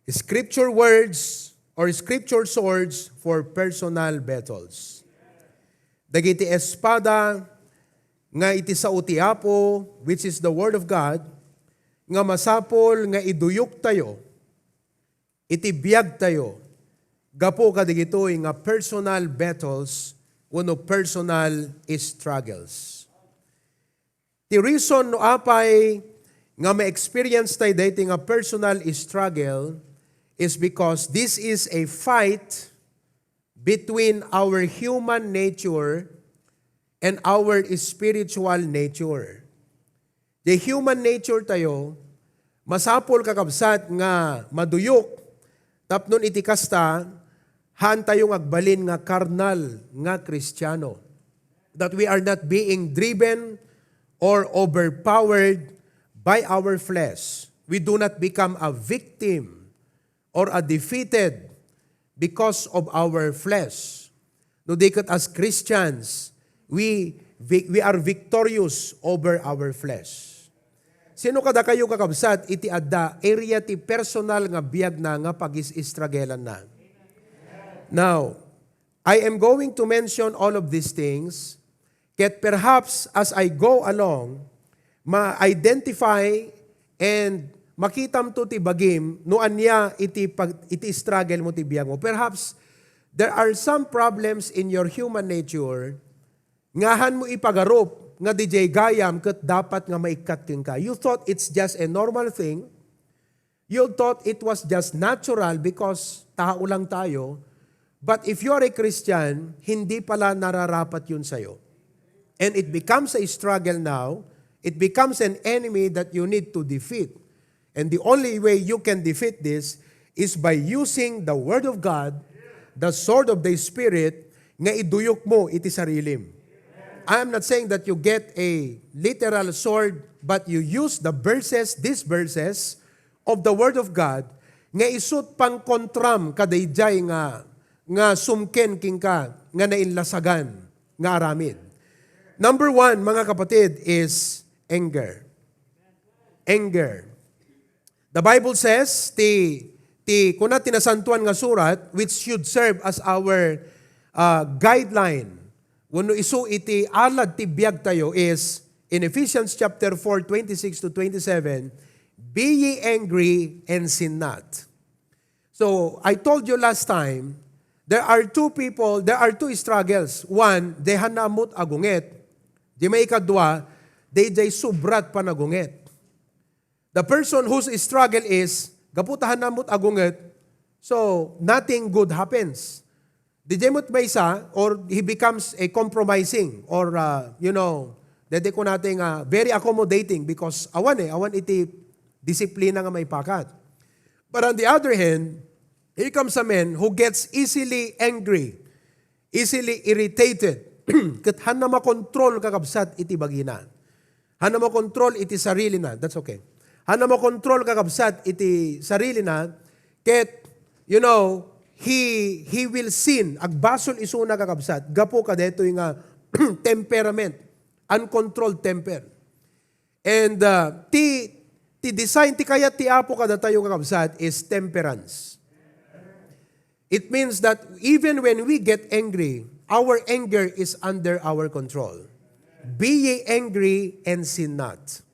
Scripture words or scripture swords for personal battles. Dagiti espada nga iti sa utiapo, which is the Word of God, nga masapol nga iduyok tayo, iti biyag tayo, gapo kadigitoy nga personal battles, uno personal struggles. The reason no apay nga ma-experience tayo dating a personal struggle is because this is a fight between our human nature and our spiritual nature. The human nature tayo, masapol kakabsat nga maduyok, tapnon iti kasta, haan tayong agbalin nga karnal nga Kristiyano. That we are not being driven or overpowered by our flesh. We do not become a victim or a defeated because of our flesh. No, dikat as Christians, we are victorious over our flesh. Sino kada kayo kakabsat, iti adda, area ti personal nga biyag na nga pag-istragelan na. Now, I am going to mention all of these things, yet perhaps as I go along, ma-identify and makitam to ti bagim, noan niya iti struggle mo ti biyag mo. Perhaps there are some problems in your human nature, ngahan mo ipagarup, nga DJ gayam ket dapat nga maikat ken ka. You thought it's just a normal thing. You thought it was just natural because tao lang tayo. But if you're a Christian, hindi pala nararapat yun sa'yo. And it becomes a struggle now. It becomes an enemy that you need to defeat. And the only way you can defeat this is by using the Word of God, the sword of the Spirit, nga iduyok mo iti sarilim. I am not saying that you get a literal sword, but you use the verses, these verses of the Word of God, nga isut pang kontram kadayjay nga sumken king ka, nga nainlasagan, nga aramid. Number 1, mga kapatid, is anger. Anger. The Bible says, kuna tinasantuan nga surat, which should serve as our guideline, wano isu iti alad ti biyag tayo is, in Ephesians chapter 4, 26 to 27, be ye angry and sin not. So, I told you last time, there are two struggles. One, they hanamot agunget. Di may ikadwa, they jay subrat panagunget. The person whose struggle is, gaputahan namot agunget, so nothing good happens. Di jemot may isa, or he becomes a compromising, or, dede ko natin very accommodating because awan iti disiplina nga may pakat. But on the other hand, here comes a man who gets easily angry, easily irritated, kat han na makontrol kakabsat iti bagina. Han na makontrol iti sarili na, that's okay. Han na makontrol kakabsat iti sarili na, ket, he will sin. Agbasol iso na kakabsat. Gapo ka deto yung temperament. Uncontrolled temper. And ti design, ti kaya ti apo ka tayo kakabsat is temperance. It means that even when we get angry, our anger is under our control. Be ye angry and sin not.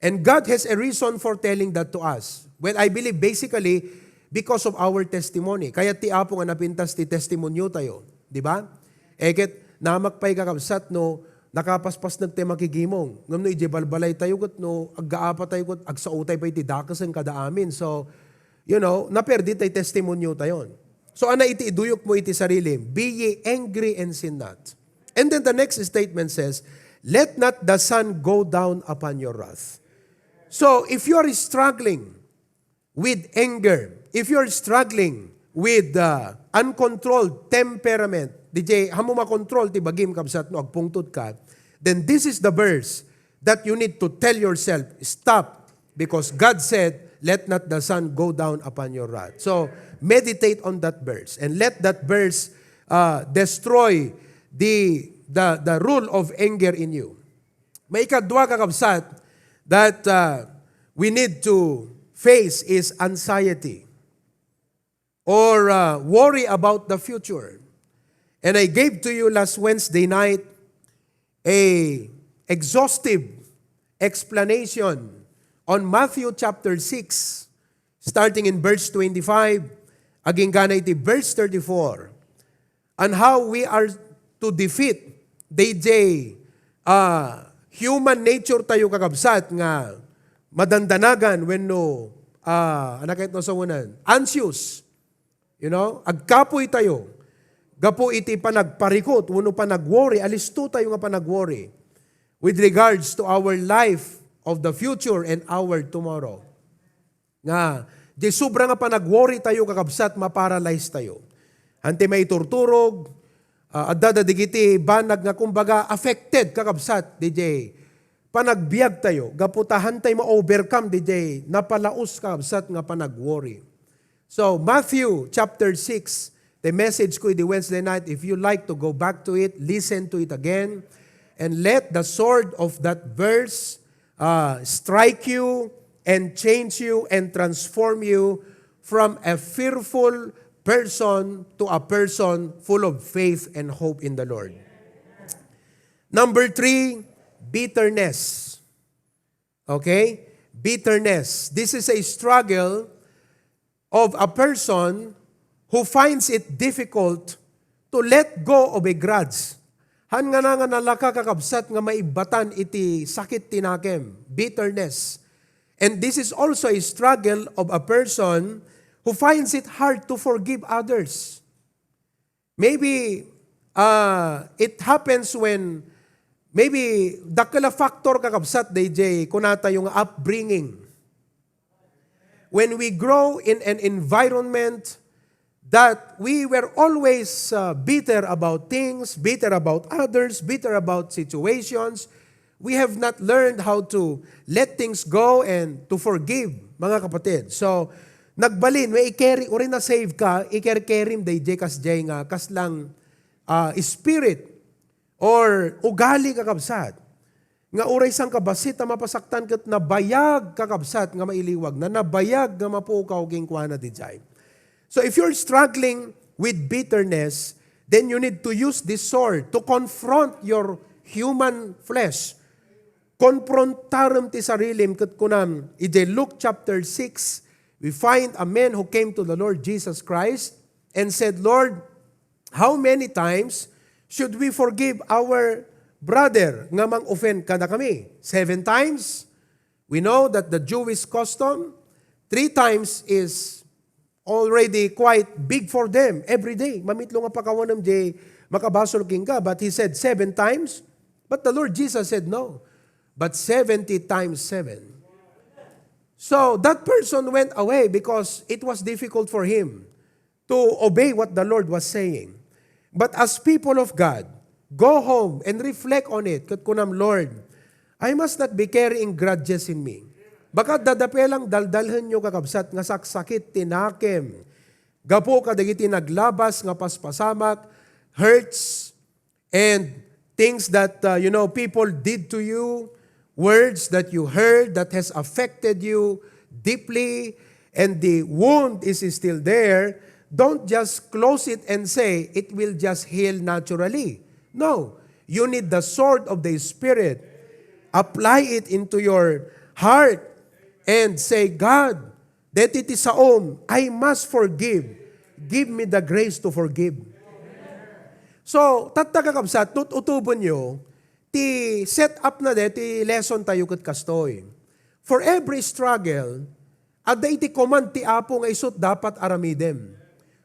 And God has a reason for telling that to us. Well, I believe basically, because of our testimony. Kaya ti apo nga napintas ti testimonyo tayo. Di ba? Eket, namakpay kakabsat no, nakapaspas nagte makigimong. Ngam no, ijebalbalay tayo got no, aggaapa tayo got, agsautay pa iti dakas ang kadaamin. So, naperdi tayo testimonyo tayo. So, ana iti iduyok mo iti sarili. Be ye angry and sin not. And then the next statement says, let not the sun go down upon your wrath. So, if you are struggling with anger, if you're struggling with uncontrolled temperament, DJ, hamo makontrol ti bagim kabsat no agpungtod ka, then this is the verse that you need to tell yourself, stop, because God said, let not the sun go down upon your wrath. So, meditate on that verse and let that verse destroy the rule of anger in you. May ikadwa kakabsat that we need to face is anxiety. or worry about the future. And I gave to you last Wednesday night a exhaustive explanation on Matthew chapter 6, starting in verse 25, aging ganay iti verse 34, on how we are to defeat DJ human nature tayo kakabsat nga madandanagan when no anakit no sa unan, anxious, agkapoy tayo, gapo iti panagparikot, uno panagworry, alisto tayo nga panagworry with regards to our life of the future and our tomorrow. Nga, di sobra nga panagworry tayo kakabsat, maparalyze tayo. Hante may turturog, adadadigiti, banag nga kumbaga affected kakabsat, DJ. Panagbiag tayo, gaputahan tayo ma-overcome, DJ. Napalaos kakabsat nga panagworry. So, Matthew chapter 6, the message ko the Wednesday night, if you like to go back to it, listen to it again, and let the sword of that verse strike you and change you and transform you from a fearful person to a person full of faith and hope in the Lord. Number 3, bitterness. Okay? Bitterness. This is a struggle of a person who finds it difficult to let go of a grudge. Han nga na nga nalaka kakabsat nga maibatan iti sakit tinakem, bitterness. And this is also a struggle of a person who finds it hard to forgive others. Maybe it happens when maybe dakala factor kakabsat DJ kunata yung upbringing. When we grow in an environment that we were always bitter about things, bitter about others, bitter about situations, we have not learned how to let things go and to forgive, mga kapatid. So, nagbalin, may i-carry, o rin na save ka, i-carry-carry DJ kasjay nga, kaslang spirit or ugali kakabsat. Nga uray sang kabasit na mapasaktan kat nabayag kakabsat nga mailiwag, na nabayag nga mapukaw ging kuana DJ. So if you're struggling with bitterness, then you need to use this sword to confront your human flesh. Konfrontarum ti sarilim kat kunam. In Luke chapter 6, we find a man who came to the Lord Jesus Christ and said, Lord, how many times should we forgive our brother nga mang-offend kada kami? 7 times? We know that the Jewish custom, 3 times is already quite big for them every day. Mamitlo nga pakawanam di makabasol king ka. But he said 7 times. But the Lord Jesus said no. But 70 times 7. So that person went away because it was difficult for him to obey what the Lord was saying. But as people of God, go home and reflect on it. Kat kunam, Lord, I must not be carrying grudges in me. Baka dadapelang daldalhan nyo kakabsat nga saksakit tinakem. Gapo kadagiti naglabas nga paspasamak, hurts, and things that people did to you, words that you heard that has affected you deeply, and the wound is still there. Don't just close it and say it will just heal naturally. No, you need the sword of the Spirit. Apply it into your heart. And say, God, that it is I must forgive. Give me the grace to forgive. So, tatakakabsat, tututubon nyo, ti set up na ti lesson tayo kat kastoy. For every struggle, ada iti command ti Apo nga isot dapat aramidem.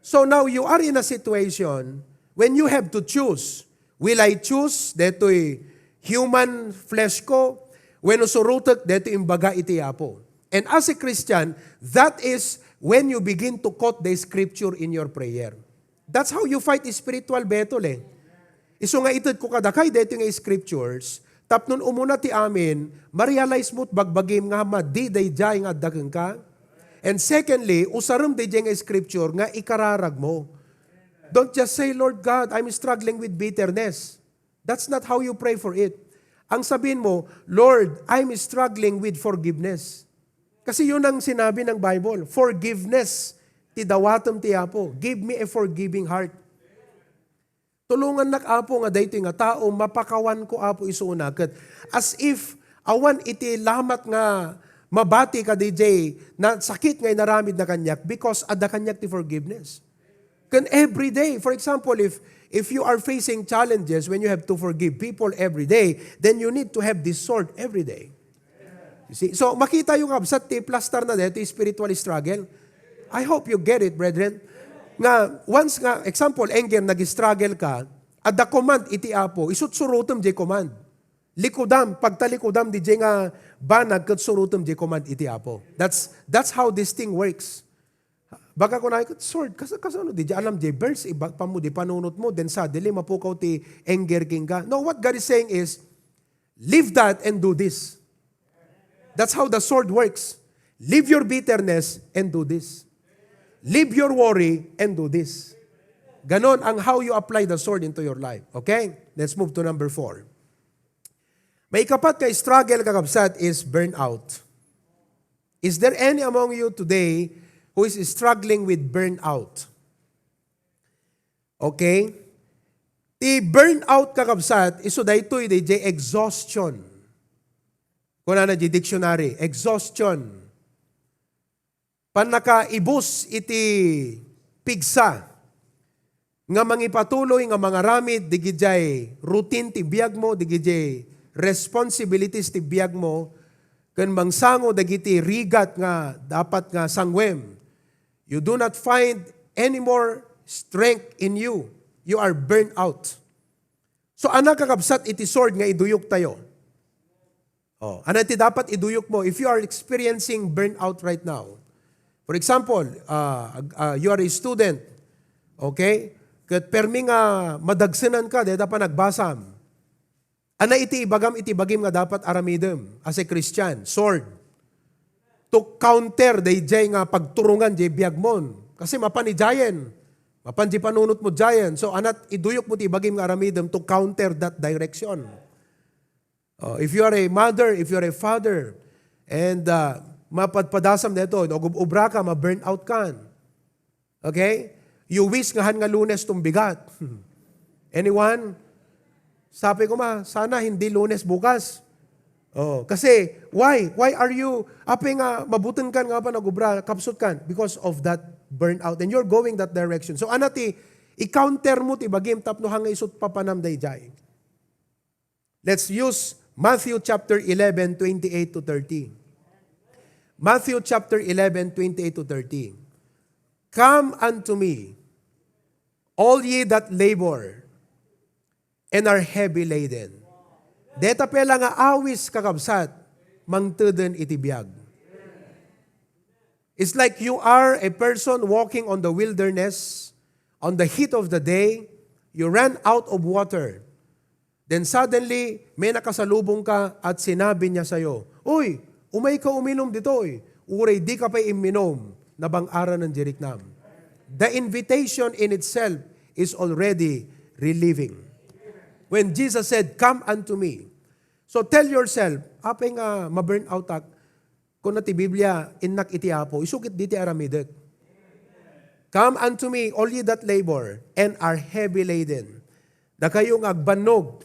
So now you are in a situation when you have to choose. Will I choose deto'y human flesh ko? When usurutak deto imbaga iti Apo. And as a Christian, that is when you begin to quote the scripture in your prayer. That's how you fight spiritual battle eh. Iso nga itad ko kadakay dito nga scriptures, tapnon umuna ti amin, ma-realize mo't bagbagim nga madiday jay nga dagang ka. And secondly, usaram di nga scripture nga ikararag mo. Don't just say, Lord God, I'm struggling with bitterness. That's not how you pray for it. Ang sabihin mo, Lord, I'm struggling with forgiveness. Kasi yun ang sinabi ng Bible, forgiveness ti dawatem ti Apo. Give me a forgiving heart. Tulungan nak Apo nga daytoy nga tao mapakawan ko Apo isuna ket as if awan iti lamat nga mabati ka DJ na sakit ngay naramid na kanyak because adda kanyak ti forgiveness. Can every day, for example, if you are facing challenges when you have to forgive people every day, then you need to have this sword every day. You see? So makita yung absat ti plaster na dito, spiritual struggle. I hope you get it, brethren. Nga, once nga, example, anger, nag-struggle ka, at the command iti Apo, isutsurutom di command. Likudam, pagtalikudam di nga banag kat surutom di command iti Apo. That's how this thing works. Baka ko nakikot, sword, kasano di alam di verse, ibag pa mo, di panunot mo, then suddenly mapukaw ti anger king ka. No, what God is saying is, leave that and do this. That's how the sword works. Leave your bitterness and do this. Leave your worry and do this. Ganon ang how you apply the sword into your life. Okay? Let's move to number 4. May ikapat ka struggle kakabsat is burnout. Is there any among you today who is struggling with burnout? Okay? Ti burnout kakabsat, iso daytoy DJ exhaustion. Kuna na di dictionary, exhaustion. Panakaibus iti pigsa. Nga mangipatuloy nga mga ramid, digijay routine ti biyag mo, digijay responsibilities ti biyag mo, kan mangsango dagiti rigat nga dapat nga sangwem. You do not find any more strength in you. You are burnt out. So anak kakabsat iti sword nga iduyok tayo. Oh, ano iti dapat iduyok mo if you are experiencing burnout right now. For example, you are a student. Okay? Kat permi nga madagsenan ka, dahil dapat nagbasam. Ana iti ibagim nga dapat aramidem as a Christian, sword. To counter dayjay nga pagturungan jay biagmon. Kasi mapanijayen. Mapan di panunot mo jayen. So anat iduyok mo ti ibagim nga aramidem to counter that direction. If you are a mother, if you are a father, and mapadpadasam dito, ubra ka, ma-burn out ka. Okay? You wish nga han nga Lunes tong bigat. Anyone? Sabi ko sana hindi Lunes bukas. Kasi, why? Why are you, api nga, mabutin kan nga pa nagubra, kapsut kan? Because of that burnout. And you're going that direction. So, anati, i-counter mo, ti bagim tapno hanga isut papanam dayjay. Let's use Matthew chapter 11, 28 to 30. Matthew chapter 11, 28 to 30. Come unto me, all ye that labor and are heavy laden. Deta pela nga awis kakabsat, mangtuden iti biag. It's like you are a person walking on the wilderness, on the heat of the day, you ran out of water. Then suddenly, may nakasalubong ka at sinabi niya sa'yo, Uy, umay ka uminom dito Uray, di ka pa iminom na bang-aran ng diriknam. The invitation in itself is already relieving. When Jesus said, come unto me. So tell yourself, apay nga ma-burn out ak, kung nati Biblia, inak iti Apo, isukit diti aramidek. Come unto me, all ye that labor and are heavy laden. Da kayo nga agbanog,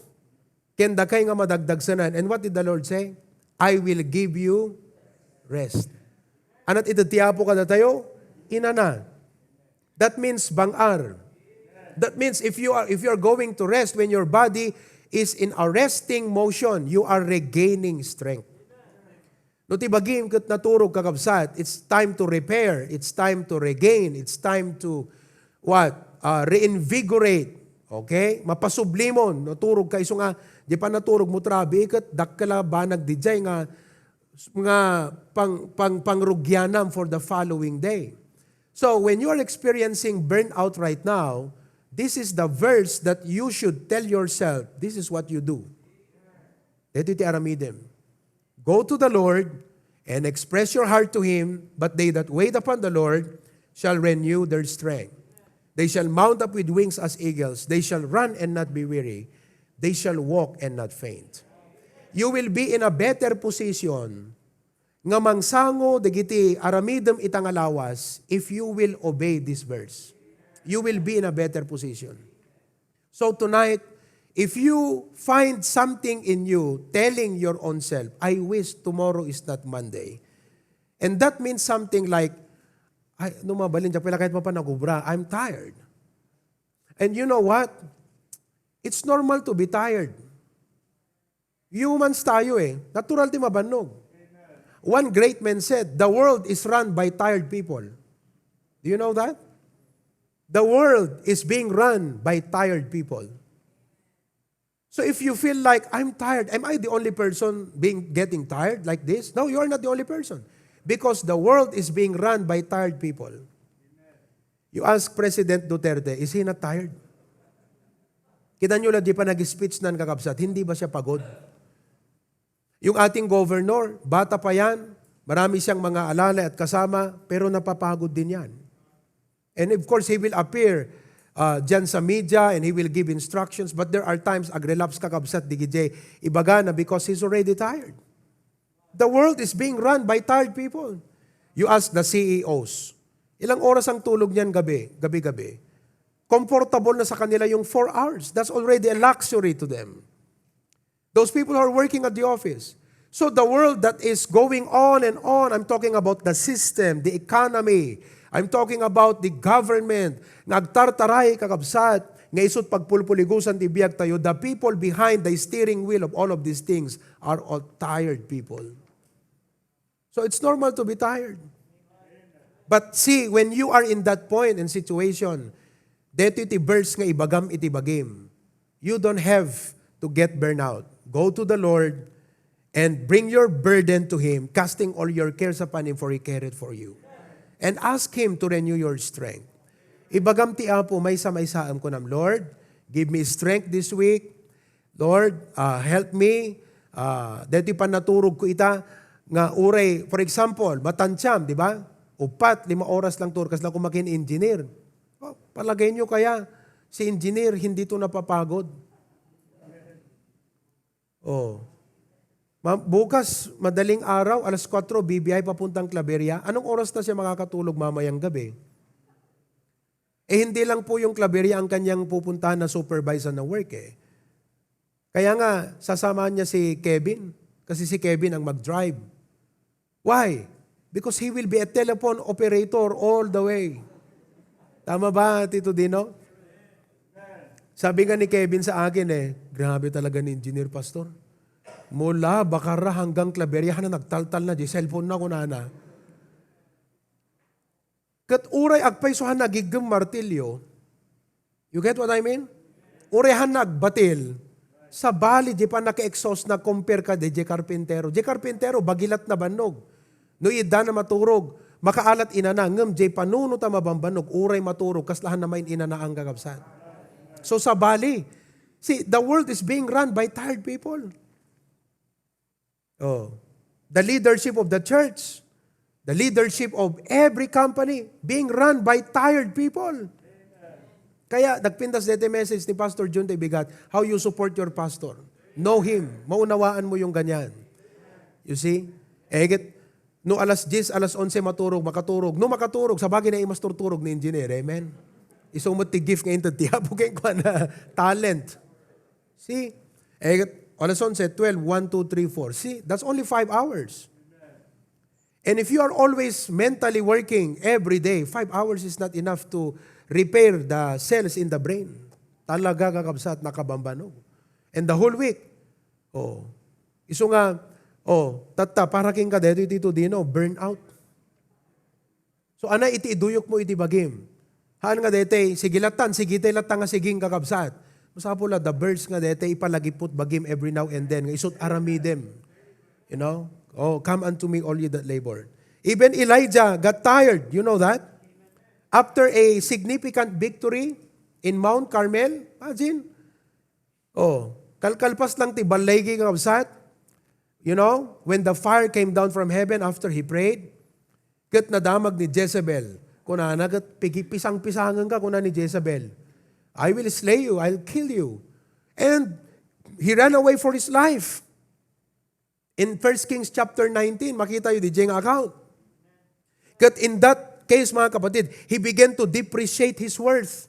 ken da kayo nga madagdagsanan. And what did the Lord say? I will give you rest. Anat iti tiapo kada tayo? Inana. That means bangar. That means if you are going to rest when your body is in a resting motion, you are regaining strength. No tibagim ket naturog kakabsat, it's time to repair, it's time to regain, it's time to reinvigorate. Okay? Mapasublimon, naturog ka iso nga di pa naturog mo trabi ket dakkala banag dijay nga pangrugyanam for the following day. So when you are experiencing burnout right now, this is the verse that you should tell yourself, this is what you do. Dito iti aramidem. Go to the Lord and express your heart to Him, but they that wait upon the Lord shall renew their strength. They shall mount up with wings as eagles. They shall run and not be weary. They shall walk and not faint. You will be in a better position nga mangsango dagiti aramidem itang alawas if you will obey this verse. You will be in a better position. So tonight, if you find something in you telling your own self, I wish tomorrow is not Monday. And that means something like, ay, mabalin dyan, pala kahit mapanagubra, I'm tired. And you know what? It's normal to be tired. Humans tayo eh. Natural di mabanog. One great man said, the world is run by tired people. Do you know that? The world is being run by tired people. So if you feel like, I'm tired, am I the only person getting tired like this? No, you are not the only person. Because the world is being run by tired people. You ask President Duterte, is he not tired? Kita nyo lang, di pa nag-speech ng kakabsat, hindi ba siya pagod? Yung ating governor, bata pa yan, marami siyang mga alala at kasama, pero napapagod din yan. And of course, he will appear dyan sa media and he will give instructions, but there are times, agrelaps kakabsat, digijay, ibaga na because he's already tired. The world is being run by tired people. You ask the CEOs, ilang oras ang tulog niyan gabi-gabi? Comfortable na sa kanila yung 4 hours. That's already a luxury to them. Those people who are working at the office. So the world that is going on and on, I'm talking about the system, the economy. I'm talking about the government. Nagtartaray kakabsat, nga isot pagpulpuligusan ti biyag tayo. The people behind the steering wheel of all of these things are all tired people. So it's normal to be tired. But see, when you are in that point and situation, deto iti birds nga ibagam iti bagim, you don't have to get burnout. Go to the Lord and bring your burden to Him, casting all your cares upon Him, for He careth for you. And ask Him to renew your strength. Ibagam ti Apo, may saam ko nam, Lord, give me strength this week. Lord, help me. Dito pa naturog ko ita, nga uray, for example, matansyam, di ba? 4-5 oras lang turkas lang kumakin engineer. Oh, palagay nyo kaya, si engineer, hindi to napapagod. Oh. Bukas, madaling araw, 4:00, BBI papuntang Claveria. Anong oras na siya makakatulog mamayang gabi? Hindi lang po yung Claveria ang kanyang pupuntahan na supervisor ng work eh. Kaya nga, sasamahan niya si Kevin. Kasi si Kevin ang mag-drive. Why? Because he will be a telephone operator all the way. Tama ba, Tito Dino? Sabi nga ni Kevin sa akin grabe talaga ni Engineer Pastor. Mula Bacarra hanggang Claveria na nagtaltal na di cellphone na kunana. Kat uray agpaysohan nagigam martilyo. You get what I mean? Urayhan nagbatil. Sa bali di pa naka-exhaust na compare ka di karpintero. Di karpintero bagilat na banog. No ida na maturog. Makaalat inana ngem di panuno ta mabambanog. Uray maturog kaslahan na main inana ang gagabsan. So sa bali, see, the world is being run by tired people. Oh, the leadership of the church, the leadership of every company being run by tired people. Kaya nagpintas dito message ni Pastor Jun Bigat, how you support your pastor. Know him. Maunawaan mo yung ganyan. You see? No alas 10, alas 11 maturog, makaturog. No makaturog, sa bagay na imas turturog ni engineer. Amen? Isang mo ti-gift ngayon ito, tiyabo kayo ko na talent. See? Alas 11, 12, 1, 2, 3, 4. See? That's only 5 hours. And if you are always mentally working every day, 5 hours is not enough to repair the cells in the brain. Talaga kakabsat nakabambanog. And the whole week, iso nga, tata, para king ka dito dino, burn out. So ana iti iduyok mo iti bagim. Haan nga dete, sigilatan, sigitay latang nga siging kakabsat. Masapula, the birds nga dete, ipalagipot bagim every now and then. Isot aramidem. You know? Come unto me all you that labor. Even Elijah got tired. You know that? After a significant victory in Mount Carmel, imagine. Kalkalpas lang ti balaygi kakabsat. You know, when the fire came down from heaven after he prayed, kat nadamag ni Jezebel. Kuna nagat pisang-pisangan ka kuna ni Jezebel. I will slay you, I'll kill you. And he ran away for his life. In 1 Kings chapter 19, makita yung dijeng account. Kat in that case, mga kapatid, he began to depreciate his worth.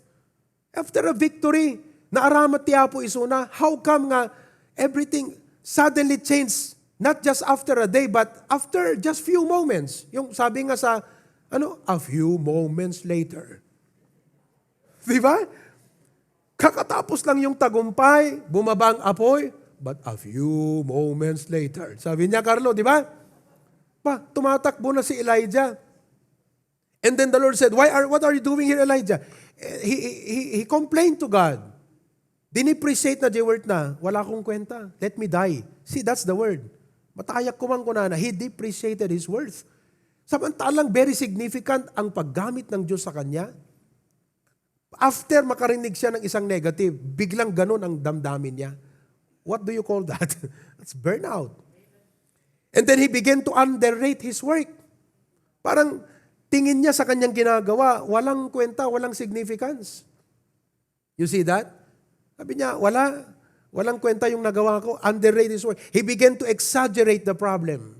After a victory, naaramat ti Apo isuna, how come nga everything suddenly changed, not just after a day, but after just few moments. Yung sabi nga sa, a few moments later. Di ba? Kakatapos lang yung tagumpay, bumaba ang apoy, but a few moments later. Sabi niya, Carlo, di ba? Tumatakbo na si Elijah. And then the Lord said, what are you doing here, Elijah? He complained to God. Dinipreciate na di word na, wala akong kwenta. Let me die. See, that's the word. Matayak kumang kunana, he depreciated his worth. Samantalang very significant ang paggamit ng Diyos sa kanya. After makarinig siya ng isang negative, biglang ganun ang damdamin niya. What do you call that? That's burnout. And then he began to underrate his work. Parang tingin niya sa kanyang ginagawa, walang kwenta, walang significance. You see that? Sabi niya, walang kwenta yung nagawa ko, underrate his work. He began to exaggerate the problem.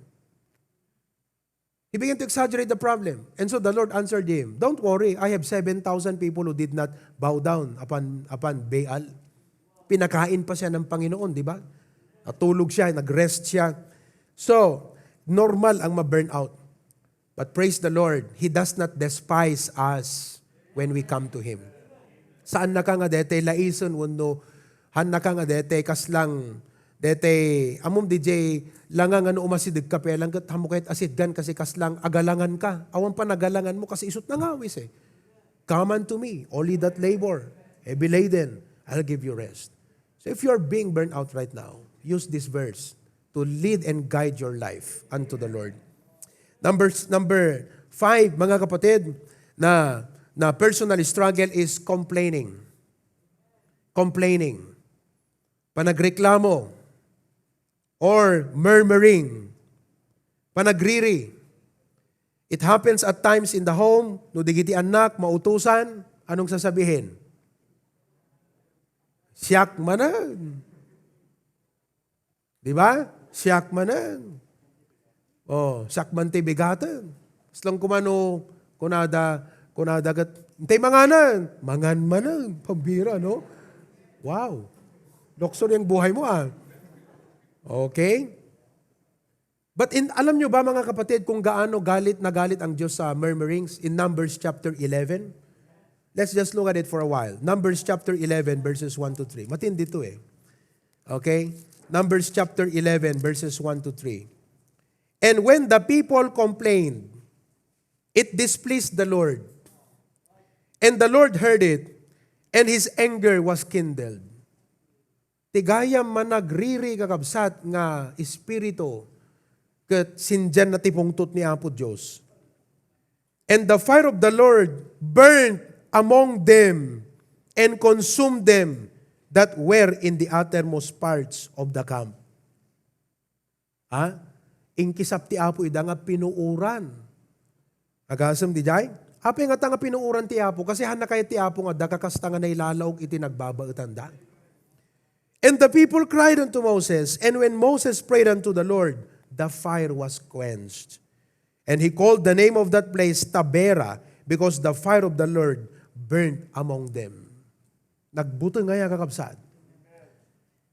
He began to exaggerate the problem. And so the Lord answered him, don't worry, I have 7,000 people who did not bow down upon Baal. Pinakain pa siya ng Panginoon, di ba? Natulog siya, nag-rest siya. So, normal ang ma-burn out. But praise the Lord, He does not despise us when we come to Him. Saan na ka nga dete, laison wano, han na ka nga dete, kaslang, dete, amom DJ, langang umasidig ka pe, langgat hamukait asidgan kasi kaslang agalangan ka. Awan pa nagalangan mo kasi isut na ngawis eh. Come unto me, all ye that labor, heavy laden, I'll give you rest. So if you're being burned out right now, use this verse to lead and guide your life unto the Lord. Number 5, mga kapatid, na personal struggle is complaining. Complaining. Panagreklamo. Or murmuring. Panagriri. It happens at times in the home, no digiti anak, mautusan, anong sasabihin? Siyak manan. Di ba? Siyak manan. Siyak man ti bigatan. Islang kumano, kunada gat, hintay manganan. Mangan manan. Pambira, no? Wow. Dokso yung buhay mo, ah. Okay? But alam nyo ba mga kapatid kung gaano galit ang Diyos sa murmurings in Numbers chapter 11? Let's just look at it for a while. Numbers chapter 11 verses 1 to 3. Matindi to eh. Okay? Numbers chapter 11 verses 1 to 3. And when the people complained, it displeased the Lord. And the Lord heard it, and His anger was kindled. Tigayam managriri kakabsat nga espiritu ket sinjan na tipungtot ni Apo Diyos. And the fire of the Lord burned among them and consumed them that were in the uttermost parts of the camp. Inkisap ti Apo ida nga pinuuran. Agasam di jay? Apo nga nga pinuuran ti Apo kasi hana kay ti Apo nga dakakasta nga nailalaog iti nagbabaetan da. And the people cried unto Moses, and when Moses prayed unto the Lord, the fire was quenched. And he called the name of that place Tabera, because the fire of the Lord burned among them. Nagbuto nga kakabsat.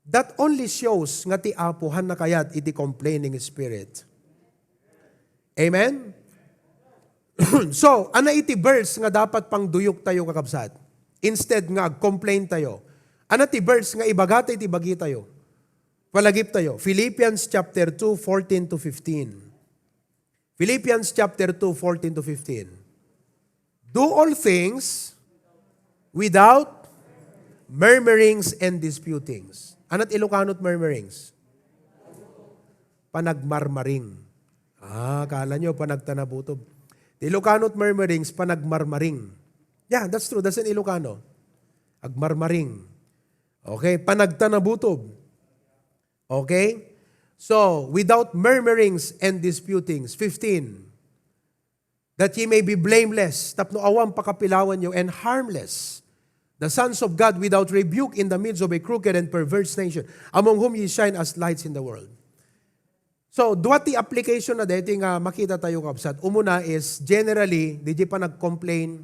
That only shows nga ti Apo han nakayat iti complaining spirit. Amen? So, ana iti verse nga dapat pang duyok tayo kakabsat. Instead nga complain tayo. Ana ti verse nga ibagata iti bagi tayo. Palagip tayo. Philippians chapter 2, 14 to 15. Philippians chapter 2, 14 to 15. Do all things without murmurings and disputings. Anat Ilokano't murmurings? Panagmarmaring. Kala nyo, panagtanabutob. Ilokano't murmurings, panagmarmaring. Yeah, that's true. That's an Ilocano. Agmarmaring. Okay, panagtanabutob. Okay? So, without murmurings and disputings. 15. That ye may be blameless, tapno awang pakapilawan nyo, and harmless, the sons of God without rebuke in the midst of a crooked and perverse nation, among whom ye shine as lights in the world. So, duwa ti application na dito nga makita tayo kakabsat. Umuna is, generally, di pa nag-complain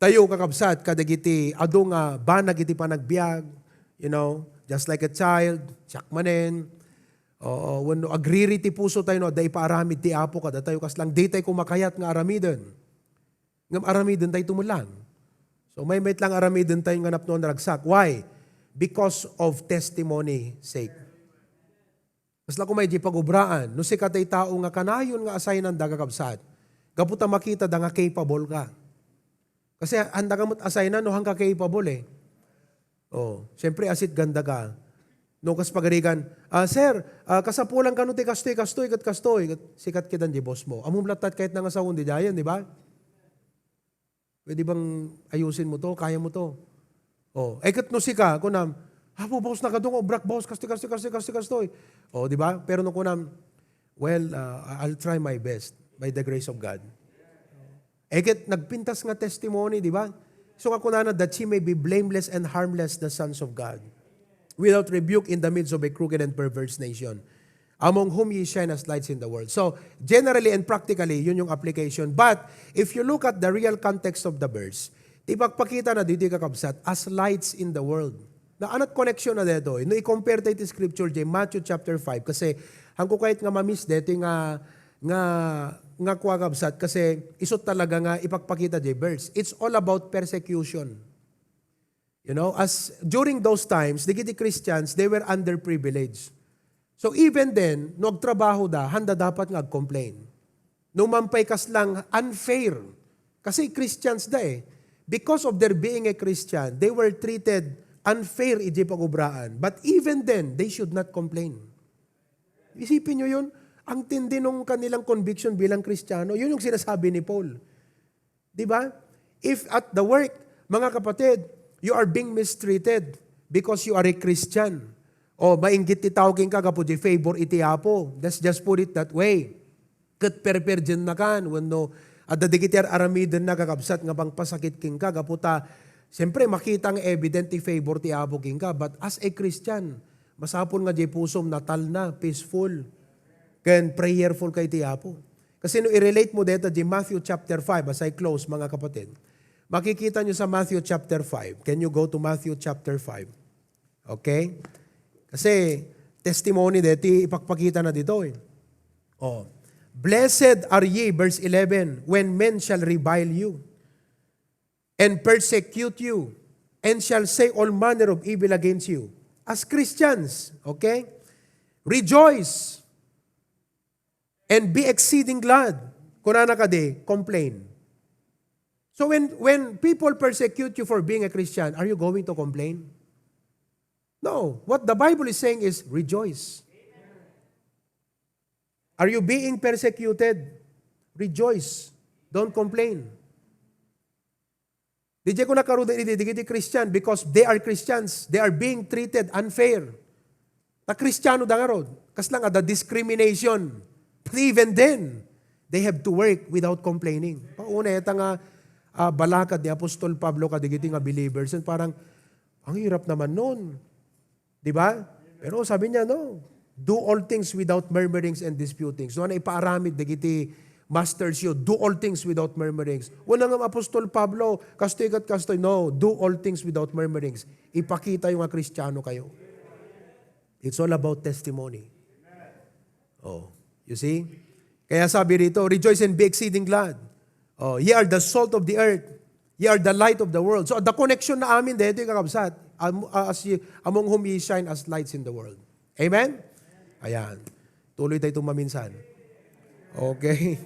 tayo kakabsat, kadagiti, ado nga, banag iti pa nagbiag, just like a child, siyak manen, when agriri ti puso tayo, da ipaaramid ti apo kada tayo, kas lang di tayo kumakayat nga aramidon. Ngam aramidon tayo tumulang. So, may lang aramidon tayo nga napnoon ragsak. Why? Because of testimony sake. Mas lang kung may di pagubraan, no si katay tao nga kanayon nga assignan da kakabsat, kaputa makita da nga capable ka. Kasi handa ka mo't assignan, no hangka capable eh. Siyempre asit ganda ka. No kas pagarigan, sir, kasapulang ka no ti kastoy, sikat kitan di boss mo. Amum latat kahit nga sa hundi dayan, di ba? Pwede bang ayusin mo to, kaya mo to. Kat no si ka, kunam, boss na ka doon, brak boss, kastoy. Di ba? Pero nung kunam, well, I'll try my best by the grace of God. Eket, nagpintas nga testimony, di ba? So kakunana, that she may be blameless and harmless, the sons of God, without rebuke in the midst of a crooked and perverse nation, among whom ye shine as lights in the world. So, generally and practically, yun yung application. But, if you look at the real context of the verse, ipagpakita na dito kakabsat, as lights in the world. Na anat connection na dito, no i-compare tayo scripture dyan, Matthew chapter 5, kasi hangko kahit nga mamiss dito nga kuwagabsat, kasi isot talaga nga ipagpakita dyan verse. It's all about persecution. As during those times, the Christians, they were underprivileged. So even then, no agtrabaho da, handa dapat nga complain. No mampay kas lang unfair. Kasi Christians da eh. Because of their being a Christian, they were treated unfair iji pagubraan. But even then, they should not complain. Isipin nyo yun, ang tindi nung kanilang conviction bilang Kristiyano, yun yung sinasabi ni Paul. Di ba? If at the work, mga kapatid, you are being mistreated because you are a Christian. Mainggit ti tawagin ka, kapo di favor iti apo. Let's just put it that way. Kat perperjen na kan, wano, at dadikiter aramidin na kakabsat nga bang pasakit king ka, kaputa, siyempre makita ang evident ti favor ti apo king ka, but as a Christian, masapon nga di pusom natal na, peaceful, kan prayerful kay ti apo. Kasi no i-relate mo dito di Matthew chapter 5, as I close mga kapatid, makikita nyo sa Matthew chapter 5. Can you go to Matthew chapter 5? Okay? Kasi testimony dito, ipagpakita na dito eh. Blessed are ye, verse 11, when men shall revile you, and persecute you, and shall say all manner of evil against you. As Christians, okay? Rejoice, and be exceeding glad. Kung na ka di, complain. So when people persecute you for being a Christian, are you going to complain? No. What the Bible is saying is rejoice. Are you being persecuted? Rejoice. Don't complain. Di ko nakaruda di Christian because they are Christians. They are being treated unfair. Ta Kristiyano da nga rod. Kas lang the discrimination. But even then, they have to work without complaining. Pauna, ito nga balakad ni Apostol Pablo kadigiti nga believers. And parang, ang hirap naman nun. Diba? Pero sabi niya, no, do all things without murmurings and disputings. So, ipaaramid digiti masters you, do all things without murmurings. Wala nga Apostol Pablo, kastoy. No, do all things without murmurings. Ipakita yung nga Kristiyano kayo. It's all about testimony. You see? Kaya sabi rito, rejoice and be exceeding glad. Ye are the salt of the earth. Ye are the light of the world. So, the connection na amin dito yung kakabsat, among whom ye shine as lights in the world. Amen? Ayan. Tuloy tayo tumaminsan. Okay.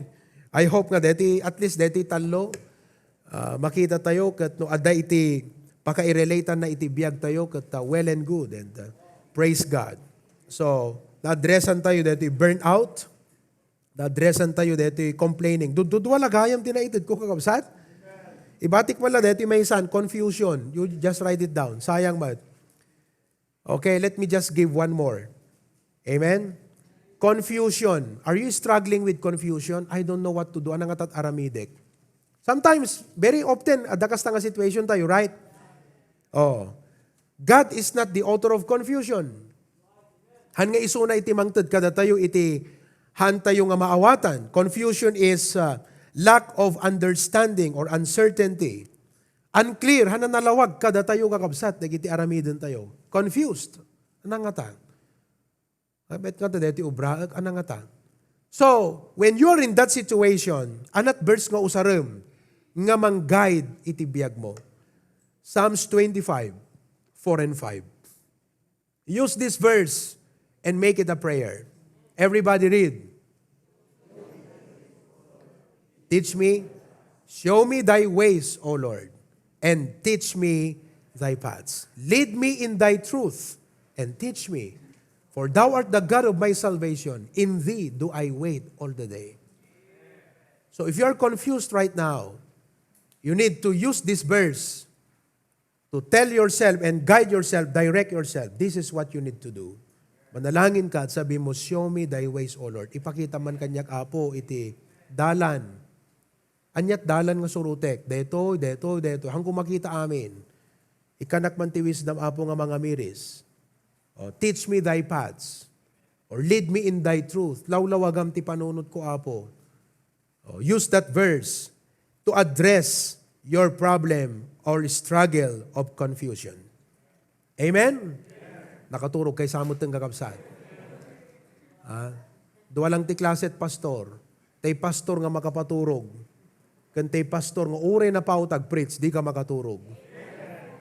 I hope nga deti, at least deti talo, makita tayo kat no ada iti paka-irelatan na iti biyag tayo kat well and good and praise God. So, na-addressan tayo deti burnout, na-addressan tayo deti complaining. Dudwala gayam tinaitid ko kakabsat. Ibatik mo lang deti may isan, confusion. You just write it down. Sayang ba? Okay, let me just give one more. Amen? Confusion. Are you struggling with confusion? I don't know what to do. Anang atat aramidek. Sometimes, very often, adakas na nga situation tayo, right? God is not the author of confusion. Han nga isuna iti mangtad kada tayo iti tayo nga maawatan. Confusion is lack of understanding or uncertainty. Unclear, hanan nalawag kada tayo kakabsat, dagiti aramidon tayo. Confused. Anang nga ta? Bet nga ta, deti ubraag, anang nga ta? So, when you're in that situation, anat verse nga usarem, nga mang-guide iti biyag mo. Psalms 25, 4 and 5. Use this verse and make it a prayer. Everybody read. Teach me, show me thy ways, O Lord, and teach me thy paths. Lead me in thy truth, and teach me. For thou art the God of my salvation. In thee do I wait all the day. So if you are confused right now, you need to use this verse to tell yourself and guide yourself, direct yourself. This is what you need to do. Manalangin ka at sabi mo, show me thy ways, O Lord. Ipakita man kanyak apo, iti dalan. Anyat dalan nga surutek. Deto. Hanggang makita amin. Ikanak man ti wisdom apo nga mga miris. O, teach me thy paths. Or lead me in thy truth. Lawlawagam ti panunod ko apo. O, use that verse to address your problem or struggle of confusion. Amen? Nakaturog kay samot ng kakabsat. Duwa lang ti klase at pastor. Tay pastor nga makapaturog. Kan tay pastor nga ure na pautag preach, di ka makaturog.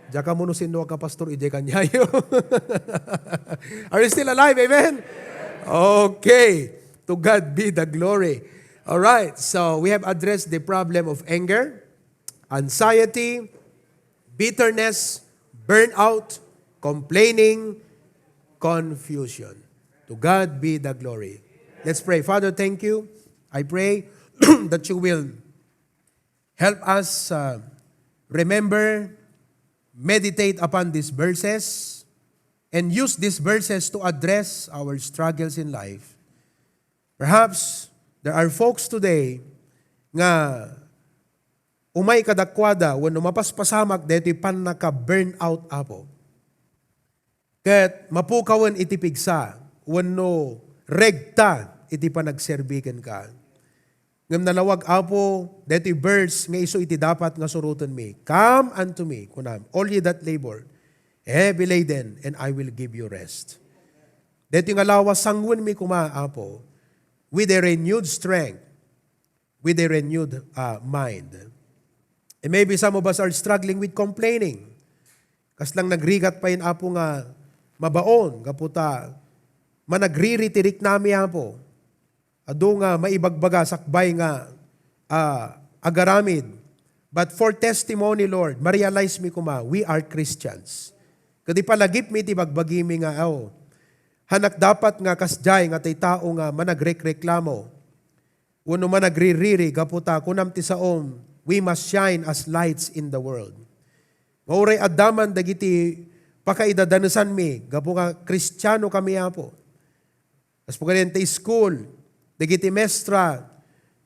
Diya ka muna sinuwa ka pastor, ije kanyayo. Are you still alive? Amen? Okay. To God be the glory. All right. So we have addressed the problem of anger, anxiety, bitterness, burnout, complaining, confusion. To God be the glory. Let's pray. Father, thank you. I pray that you will help us remember, meditate upon these verses, and use these verses to address our struggles in life. Perhaps there are folks today nga umay kadakwada when mapaspasamak dito pan naka-burnout apo. Ket mapukawan iti pigsa wenno regta iti panagserbiken ka. Ngam nalawag apo dito verse nga iso iti dapat nga surutan mi. Come unto me, kunam, all ye that labor, heavy laden, and I will give you rest. Dito nga lawas sangwen mi kuma apo with a renewed strength, with a renewed mind. And maybe some of us are struggling with complaining. Kas lang nagrigat pa yun apo nga mabaon, kaputa, managriri-tirik nami apo. Ado nga maibagbaga sakbay nga agaramid. But for testimony, Lord, ma-realize mi kuma, we are Christians. Kadi palagip mi ti bagbagimi nga, hanak dapat nga kasjay nga tay tao nga managrek-reklamo. Uno managririri, kaputa, kunam ti saom, we must shine as lights in the world. Mauray adaman dagiti pakaidadanusan mi, gapu nga Kristiyano kami apo. As po ganyan school, dagiti mestra,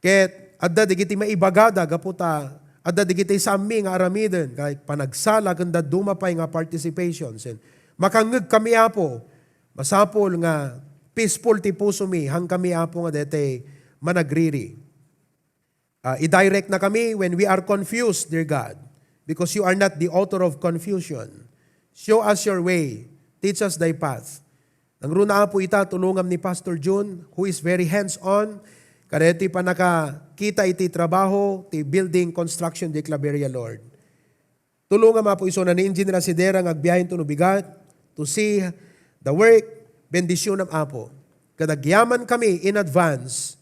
ket adda dagiti maibagada, gaputa, adda dagiti sami nga aramiden, kahit panagsala, ganda dumapay nga participations. And makangeg kami apo, masapol nga peaceful ti puso mi, hang kami apo nga dete managriri. I-direct na kami when we are confused, dear God, because you are not the author of confusion. Show us your way. Teach us thy path. Nang runa po ita, tulungam ni Pastor June, who is very hands-on, kadeti pa nakakita iti trabaho, ti building construction di Claveria, Lord. Tulungam po iso na ni Engineer Sidera agbiyahin to nubigat, to see the work, bendisyon ng apo. Kadagyaman kami in advance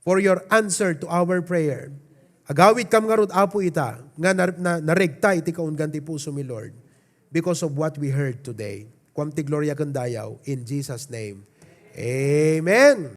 for your answer to our prayer. Agawid kam nga rod apo ita, nga naregta iti kaungan ti puso mi, Lord, because of what we heard today. Kwam ti gloria kandayaw, in Jesus' name. Amen.